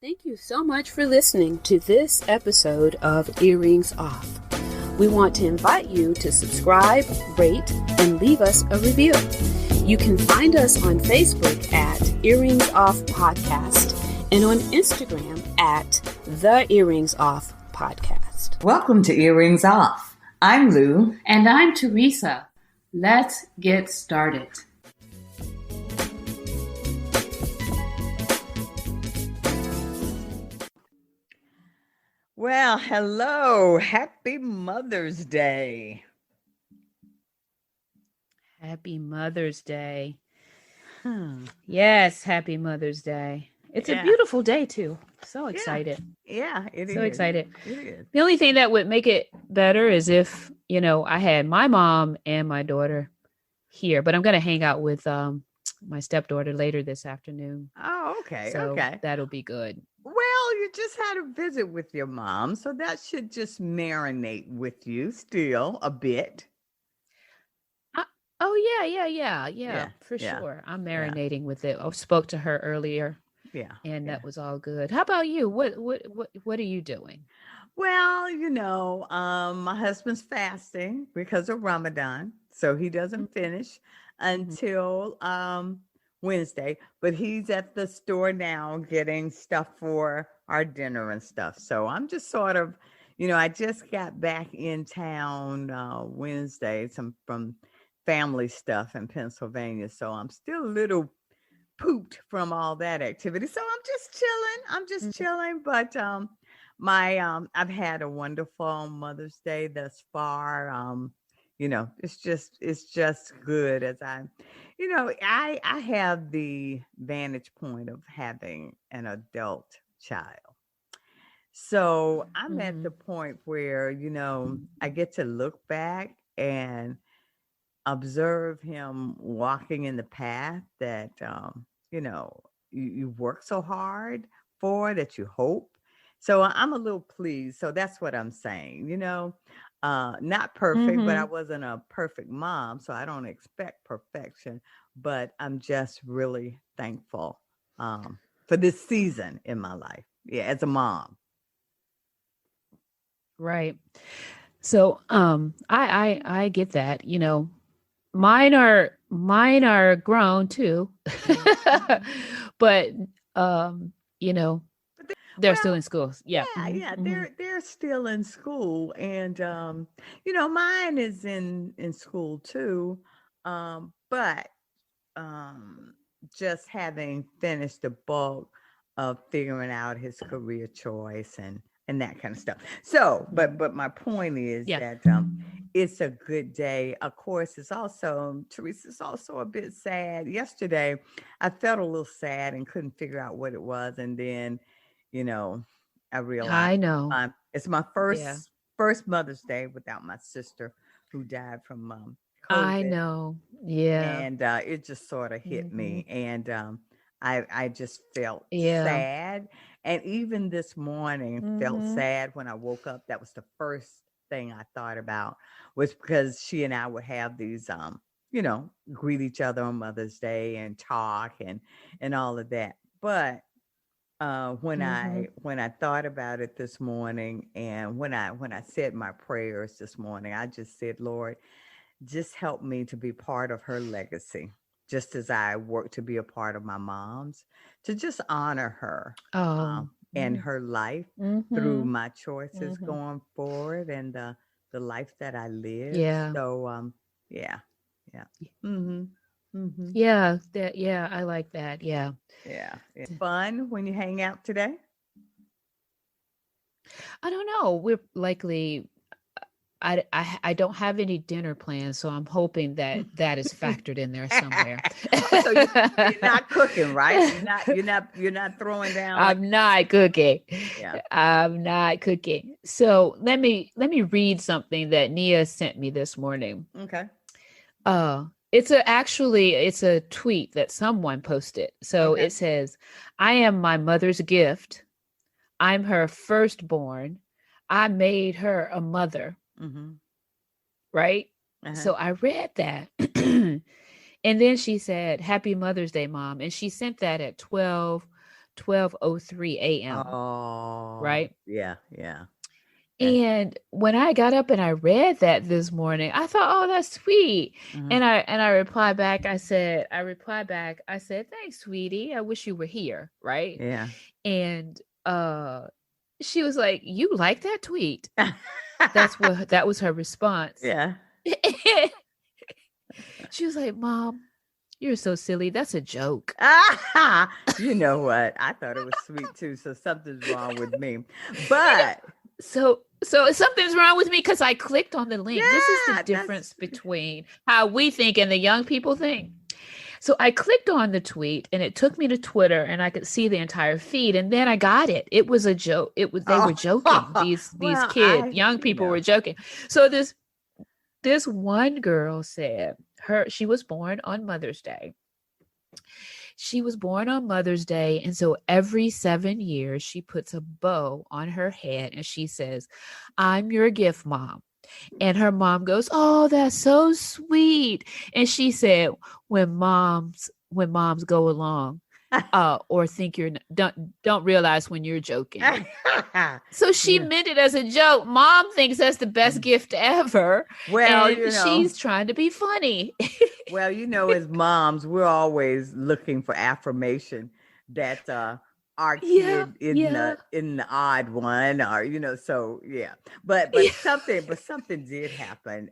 Thank you so much for listening to this episode of Earrings Off. We want to invite you to subscribe, rate, and leave us a review. You can find us on Facebook at Earrings Off Podcast and on Instagram at The Earrings Off Podcast. Welcome to Earrings Off. I'm Lou. And I'm Teresa. Let's get started. Well, hello. Happy Mother's Day. Happy Mother's Day. Yes, happy Mother's Day. It's a beautiful day, too. So excited. Yeah, it is. So excited. It is. The only thing that would make it better is if, I had my mom and my daughter here, but I'm going to hang out with my stepdaughter later this afternoon. Oh, okay. So okay. that'll be good. Well, you just had a visit with your mom, so that should just marinate with you still a bit. Yeah, for sure. I'm marinating with it. I spoke to her earlier. Yeah. And that was all good. How about you? What are you doing? Well, my husband's fasting because of Ramadan, so he doesn't finish until Wednesday, but he's at the store now getting stuff for our dinner and stuff. So I'm just sort of, I just got back in town Wednesday, from family stuff in Pennsylvania. So I'm still a little pooped from all that activity. So I'm just chilling. But I've had a wonderful Mother's Day thus far. It's just good as I have the vantage point of having an adult child. So I'm at the point where, I get to look back and observe him walking in the path that, you work so hard for, that you hope. So I'm a little pleased. So that's what I'm saying, not perfect, but I wasn't a perfect mom. So I don't expect perfection, but I'm just really thankful for this season in my life. Yeah, as a mom. Right. So I get that, Mine are grown too, but they're still in school. Yeah, they're still in school, and mine is in school too, but just having finished the bulk of figuring out his career choice and that kind of stuff. So, but my point is that it's a good day. Of course, Teresa's also a bit sad. Yesterday, I felt a little sad and couldn't figure out what it was. And then, I realized I know it's my first Mother's Day without my sister who died from COVID. I know. Yeah. And it just sort of hit me. And I just felt sad. And even this morning felt sad when I woke up. That was the first thing I thought about, was because she and I would have these, greet each other on Mother's Day and talk and all of that. But when I thought about it this morning, and when I said my prayers this morning, I just said, Lord, just help me to be part of her legacy, just as I work to be a part of my mom's, to just honor her and her life through my choices going forward, and the life that I live. Yeah. So, yeah. Yeah, I like that. Yeah. Yeah. It's fun when you hang out today. I don't know. We're likely. I don't have any dinner plans, so I'm hoping that is factored in there somewhere. So you're not cooking, right? You're not throwing down. I'm not cooking. Yeah. I'm not cooking. So let me read something that Nia sent me this morning. Okay. It's a tweet that someone posted. So It says, "I am my mother's gift. I'm her firstborn. I made her a mother." Right? So I read that. And then she said, "Happy Mother's Day, Mom." And she sent that at 12 12:03 a.m. Oh, Right? yeah, yeah. That's, And when I got up and I read that this morning, I thought, "Oh, that's sweet." mhm. And I replied back. I said, "Thanks, sweetie. I wish you were here." Right? Yeah. And she was like, "You like that tweet?" That was her response. Yeah. She was like, "Mom, you're so silly. That's a joke." You know what? I thought it was sweet too, so something's wrong with me. But So something's wrong with me because I clicked on the link. This is the yeah, that's difference between how we think and the young people think. So I clicked on the tweet and it took me to Twitter and I could see the entire feed and then I got it. It was a joke. They were joking. oh These well, young you people were know. joking. So this one girl said she was born on Mother's Day. She was born on Mother's Day, and so every 7 years she puts a bow on her head and she says, "I'm your gift, Mom." And her mom goes, "Oh, that's so sweet." And she said, when moms go along, or think you're don't realize when you're joking. So she Yeah. meant it as a joke. Mom thinks that's the best gift ever, Well, and she's trying to be funny. well, as moms, we're always looking for affirmation that our Yeah, kid isn't yeah, the odd one, or so yeah. But yeah. something did happen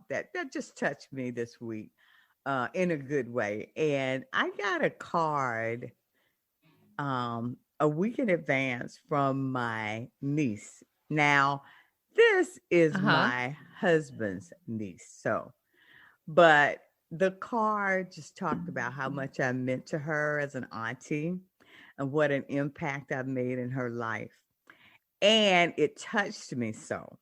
that just touched me this week in a good way, and I got a card a week in advance from my niece. Now, this is Uh-huh. my husband's niece, but the card just talked about how much I meant to her as an auntie and what an impact I've made in her life. And it touched me so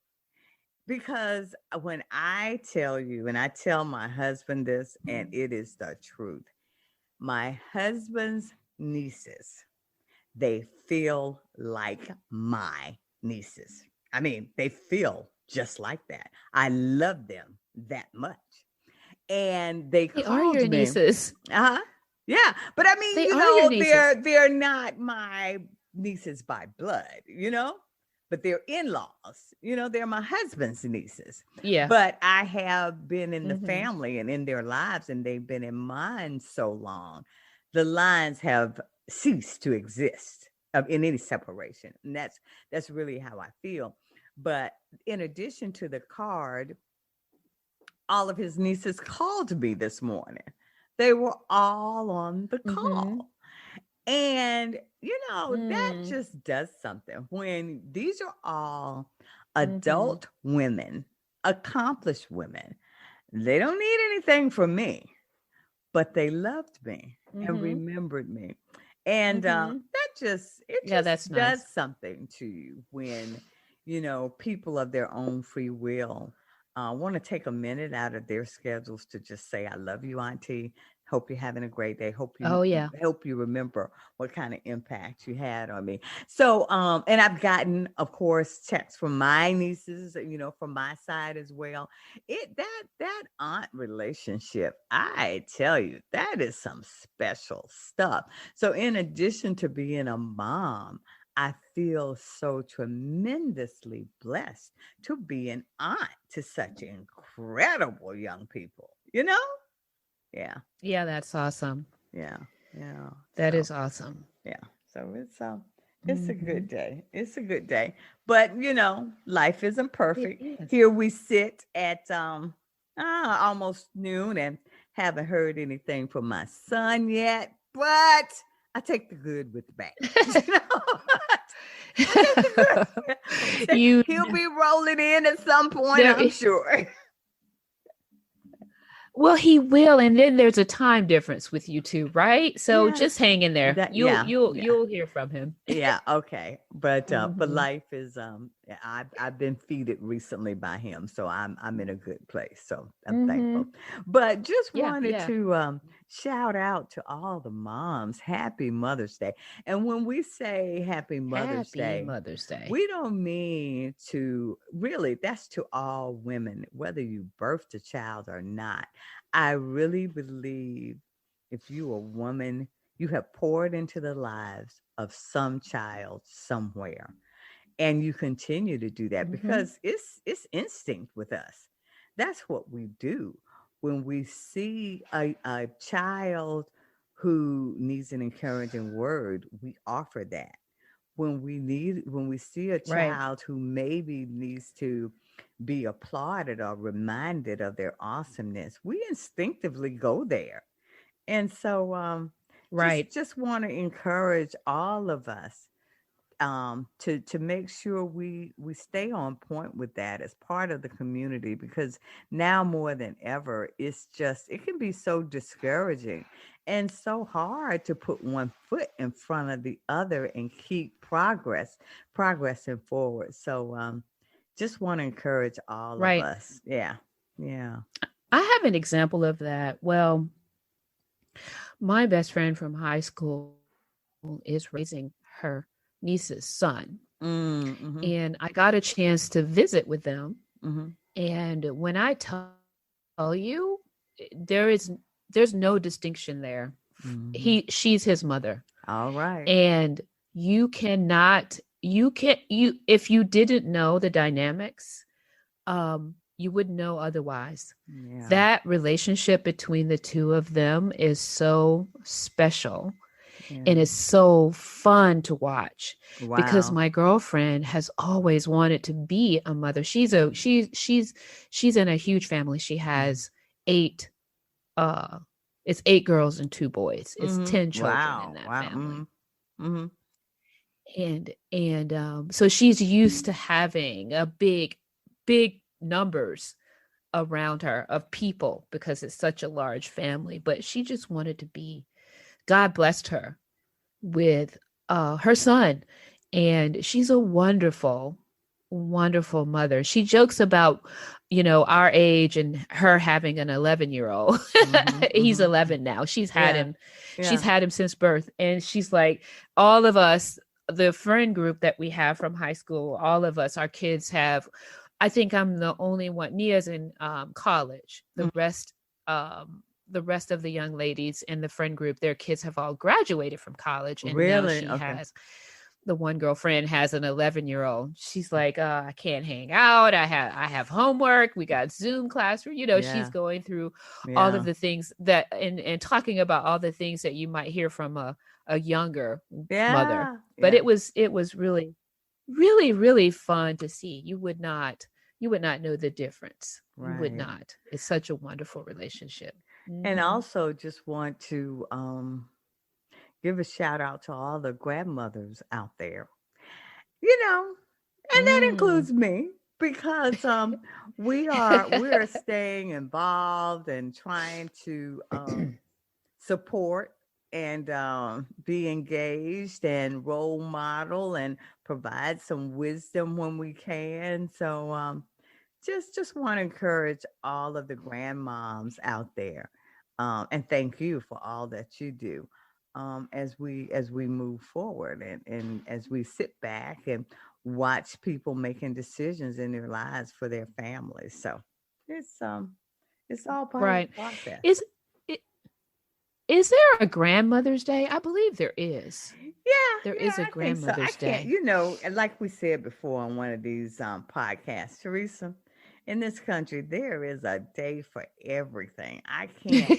because when I tell you, and I tell my husband this, and it is the truth, my husband's nieces, they feel like my nieces. I mean, they feel just like that. I love them that much. And they They are your called me. nieces. Uh-huh. Yeah. But I mean, They are your nieces. they're not my nieces by blood, but they're in-laws. They're my husband's nieces. Yeah. But I have been in the Mhm. family and in their lives, and they've been in mine so long. The lines have ceased to exist in any separation. And that's really how I feel. But in addition to the card, all of his nieces called me this morning. They were all on the Mhm. call. And, that Mm. just does something when these are all Mhm. adult women, accomplished women. They don't need anything from me, but they loved me and Mhm. remembered me. And Mhm. it Yeah, just that's does nice. something to you when, people of their own free will want to take a minute out of their schedules to just say, "I love you, Auntie. Hope you're having a great day. Oh yeah. Hope you remember what kind of impact you had on me." So, and I've gotten, of course, texts from my nieces, from my side as well. That aunt relationship, I tell you, that is some special stuff. So, in addition to being a mom, I feel so tremendously blessed to be an aunt to such incredible young people. Yeah, Yeah, that's awesome. yeah, yeah. That So is awesome. yeah, so it's a good Mhm. day. It's a good day, but life isn't It perfect. is. Here we sit at almost noon and haven't heard anything from my son yet, but I take the good with the bad. You know, I take the good. You He'll be rolling in at some point, there I'm sure. Well, he will, and then there's a time difference with you two, right? So just Yes, hang in there. that You'll yeah, you'll yeah. you'll hear from him. Yeah, okay. But Mhm. life is yeah, I've been feeded recently by him, so I'm in a good place. So I'm thankful. Mhm. But just Yeah, wanted yeah. to shout out to all the moms. Happy Mother's Day. And when we say happy Mother's Happy Day, Mother's Day. we don't mean to really, that's to all women, whether you birthed a child or not. I really believe if you a woman, You have poured into the lives of some child somewhere, and you continue to do that Mm-hmm. because it's instinct with us. That's what we do when we see a child who needs an encouraging word. We offer that. When we see a Right. child who maybe needs to be applauded or reminded of their awesomeness, we instinctively go there. And so Right. just want to encourage all of us to make sure we stay on point with that as part of the community, because now more than ever it can be so discouraging and so hard to put one foot in front of the other and keep progressing forward. So just want to encourage all of Right. us. Yeah. Yeah. I have an example of that. Well, my best friend from high school is raising her niece's son. Mm-hmm. And I got a chance to visit with them. Mm-hmm. And when I tell you, there is there's no distinction there. Mm-hmm. She's his mother. All right. And you cannot you can you if you didn't know the dynamics, you wouldn't know otherwise. Yeah. That relationship between the two of them is so special and Yeah. it's so fun to watch because Wow. my girlfriend has always wanted to be a mother. She's in a huge family. She Mm-hmm. has eight uh it's eight girls and two boys. It's Mm-hmm. 10 children in Wow. that Wow. family. Mm-hmm. Mm-hmm. And so she's used to having a big numbers around her of people because it's such a large family, but she just wanted to be, God blessed her with her son, and she's a wonderful mother. She jokes about, our age and her having an 11-year-old. Mm-hmm. He's Mm-hmm. 11 now. Yeah. She's Yeah. had him since birth, and she's like, all of us, the friend group that we have from high school, all of us, our kids have, I think I'm the only one. Nia's in college. Mm. The rest of the young ladies in the friend group, their kids have all graduated from college, and now Really? she Okay. has, the one girlfriend has an 11-year-old. She's like, I can't hang out. I have homework. We got Zoom class. She's Yeah. going through all of Yeah. the things that, and talking about all the things that you might hear from a younger mother. Yeah. But Yeah. it was really, really, really fun to see. You would not know the difference. You would Right. not. It's such a wonderful relationship. And Hmm. also just want to give a shout out to all the grandmothers out there. You know, and that Mm. includes me, because we're staying involved and trying to support and be engaged and role model and provide some wisdom when we can. So just want to encourage all of the grandmoms out there, and thank you for all that you do, as we move forward, and as we sit back and watch people making decisions in their lives for their families. So it's um it's all part of the Right. process. Is i- is there a grandmother's day? I believe there is. Yeah, There yeah, is a I think so. I grandmother's can't, day. and like we said before on one of these podcasts, Teresa, in this country there is a day for everything. I can't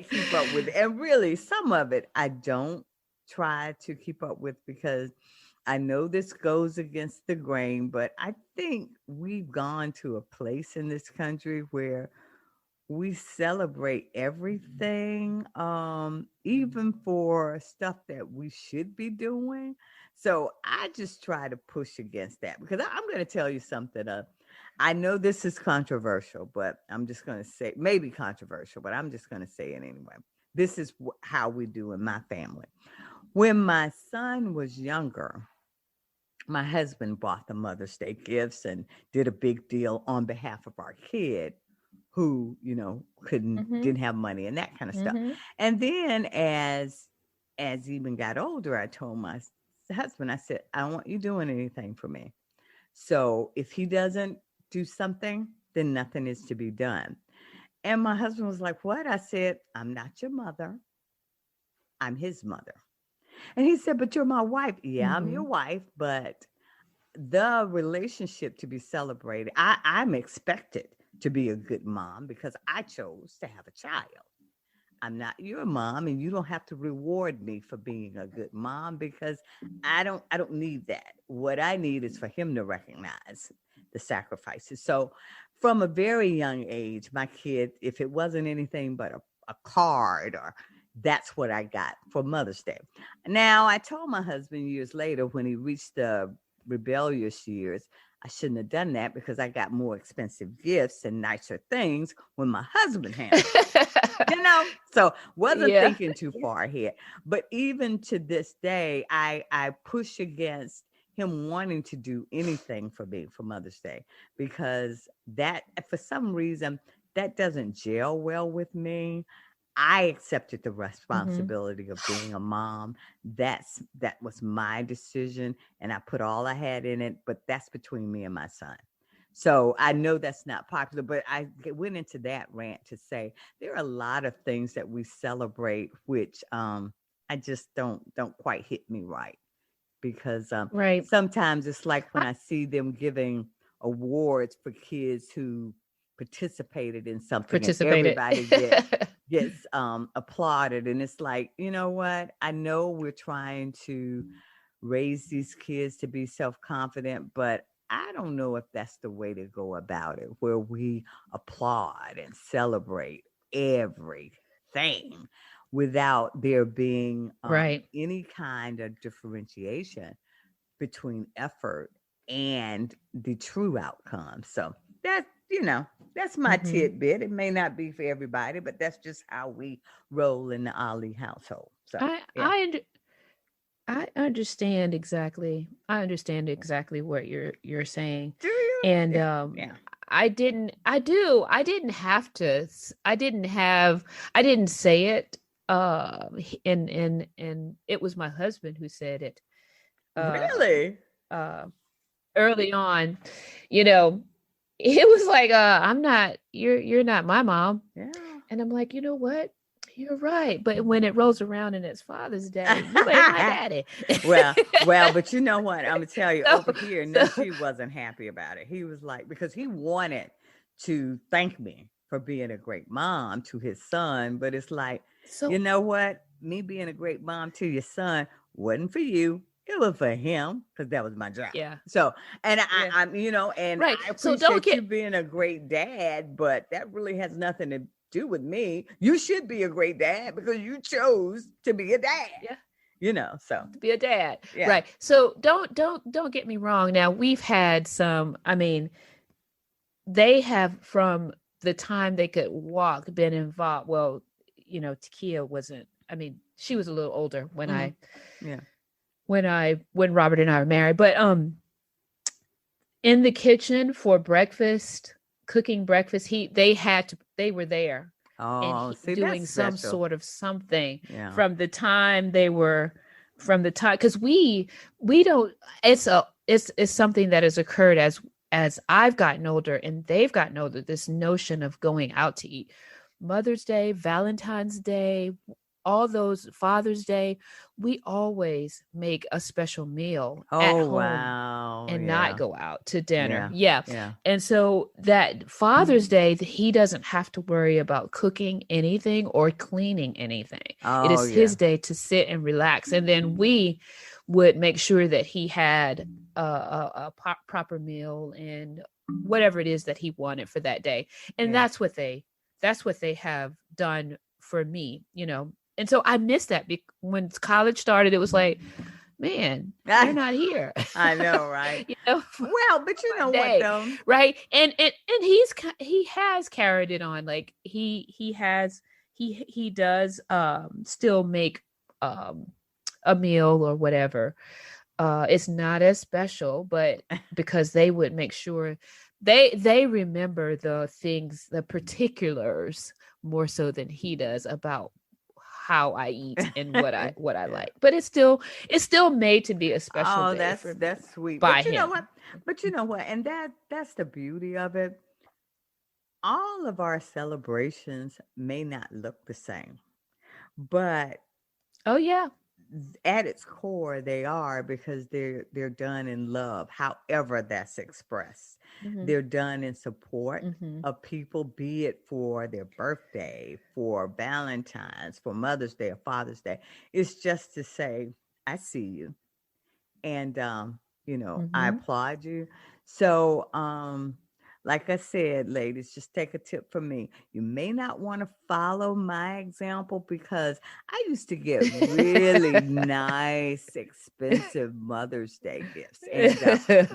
keep up with it. And really some of it I don't try to keep up with, because I know this goes against the grain, but I think we've gone to a place in this country where we celebrate everything, even for stuff that we should be doing. So I just try to push against that, because I'm going to tell you something. I know this is controversial, but I'm just going to say, maybe controversial, but I'm just going to say it anyway. This is how we do in my family. When my son was younger, my husband bought the Mother's Day gifts and did a big deal on behalf of our kid, who, couldn't Mm-hmm. didn't have money and that kind of stuff. Mm-hmm. And then as he even got older, I told my husband, I said, I don't want you doing anything for me. So if he doesn't do something, then nothing is to be done. And my husband was like, what? I said, I'm not your mother. I'm his mother. And he said, but you're my wife. Yeah, I'm your Mm-hmm. wife, but the relationship to be celebrated, I'm expected to be a good mom because I chose to have a child. I'm not your mom, and you don't have to reward me for being a good mom because I don't need that. What I need is for him to recognize the sacrifices. So from a very young age, my kid, if it wasn't anything but a card, or that's what I got for Mother's Day. Now I told my husband years later, when he reached the rebellious years, I shouldn't have done that because I got more expensive gifts and nicer things when my husband handled it. So wasn't Yeah. thinking too far ahead. But even to this day, I push against him wanting to do anything for me for Mother's Day, because that, for some reason, that doesn't gel well with me. I accepted the Mm-hmm. responsibility of being a mom. That was my decision, and I put all I had in it, but that's between me and my son. So I know that's not popular, but went into that rant to say there are a lot of things that we celebrate which I just don't quite hit me right, because Right. sometimes it's like when I, I see them giving awards for kids who participated in something and participated. everybody gets applauded, and it's like, you know what, I know we're trying to raise these kids to be self-confident, but I don't know if that's the way to go about it, where we applaud and celebrate everything without there being Right. any kind of differentiation between effort and the true outcome. So that, that's my Mm-hmm. tidbit. It may not be for everybody, but that's just how we roll in the Ali household. So I yeah. I und- I understand exactly. I understand exactly what you're saying, Do you? and Yeah. Yeah. I didn't. I do. I didn't have to. I didn't have. I didn't say it. And it was my husband who said it. Um, Really? uh, early on, you know, it was like, I'm not. You're not my mom, Yeah. and I'm like, you know what? You're right. But when it rolls around and it's Father's Day, you ain't my daddy. well, but you know what? I'm gonna tell you, so over here, so Nunchi wasn't happy about it. He was like, because he wanted to thank me for being a great mom to his son, but it's like, you so know what? Me being a great mom to your son wasn't for you. It was for him because that was my job. yeah. So, and Yeah. I'm, and Right. I So don't appreciate you get being a great dad, but that really has nothing to do with me. You should be a great dad because you chose to be a dad, yeah, so to be a dad. yeah. Right. So don't get me wrong. Now we've had some, I mean, they have from the time they could walk been involved. Well, Takia wasn't, I mean, she was a little older when Hmm. I Yeah. when Robert and I were married, but in the kitchen for breakfast, cooking breakfast. They were there and Oh, see, that's doing some special. sort of something Yeah. from the time they were from the time because we don't it's something that has occurred as I've gotten older and they've gotten older, this notion of going out to eat. Mother's Day, Valentine's Day, all those, Father's Day, we always make a special meal at Oh, home wow. and not Yeah. go out to dinner. Yeah. Yeah. Yeah. And so that Father's Day, he doesn't have to worry about cooking anything or cleaning anything. It Oh, is yeah. his day to sit and relax. And then we would make sure that he had a proper meal and whatever it is that he wanted for that day. And Yeah. that's what they have done for me. And so I missed that when college started. It was like, man, they're not here. I know, right? For Well, but you my know what day, though? right? And he has carried it on. Like he does still make um a meal or whatever. It's not as special, but because they would make sure they remember the things, the particulars more so than he does about how I eat and what I Yeah. like. But it's still made to be a special Oh, day that's for me that's sweet. by But you know him. what? But you know what? And that's the beauty of it. All of our celebrations may not look the same, but Oh, yeah. At its core, they are, because they're done in love, however that's expressed. Mm-hmm. They're done in support Mm-hmm. of people, be it for their birthday, for Valentine's, for Mother's Day or Father's Day. It's just to say, I see you, and I Mm-hmm. applaud you. So like I said, ladies, just take a tip from me. You may not want to follow my example, because I used to get really nice, expensive Mother's Day gifts, and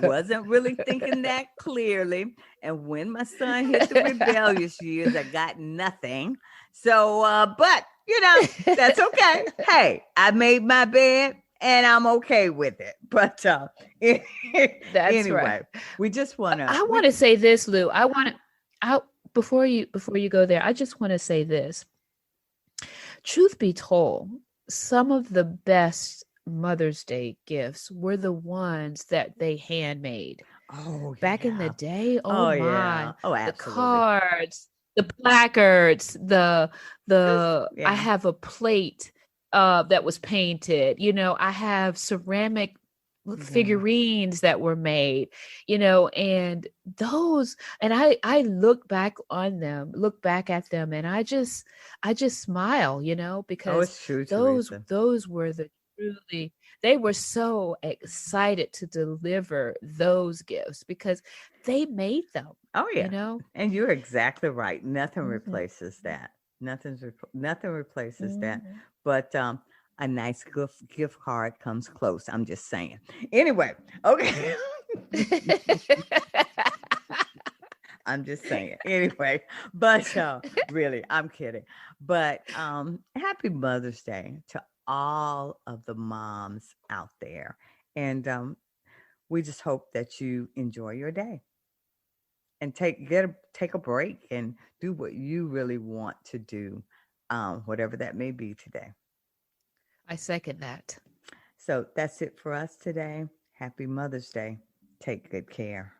wasn't really thinking that clearly. And when my son hit the rebellious years, I got nothing. So but that's okay. Hey, I made my bed and I'm okay with it. But That's right. anyway, we just want to. I want to say this, Lou. I before you go there, I just want to say this. Truth be told, some of the best Mother's Day gifts were the ones that they handmade. Oh Back in the yeah. day, oh Oh my, yeah. Oh, the absolutely. cards, the placards, Just I yeah. have a plate that was painted. I have ceramic Yeah. figurines that were made, and those, and I look back at them, and I just smile, Oh, because it's true, those Teresa. those were the truly, they were so excited to deliver those gifts because they made them, Oh you yeah. know? And you're exactly right. Nothing Mhm. replaces that. Nothing replaces that. Mhm. But a nice gift card comes close. I'm just saying. Anyway, okay. I'm just saying. Anyway, but really, I'm kidding. But happy Mother's Day to all of the moms out there. And we just hope that you enjoy your day and take a break and do what you really want to do, whatever that may be today. I second that. So that's it for us today. Happy Mother's Day. Take good care.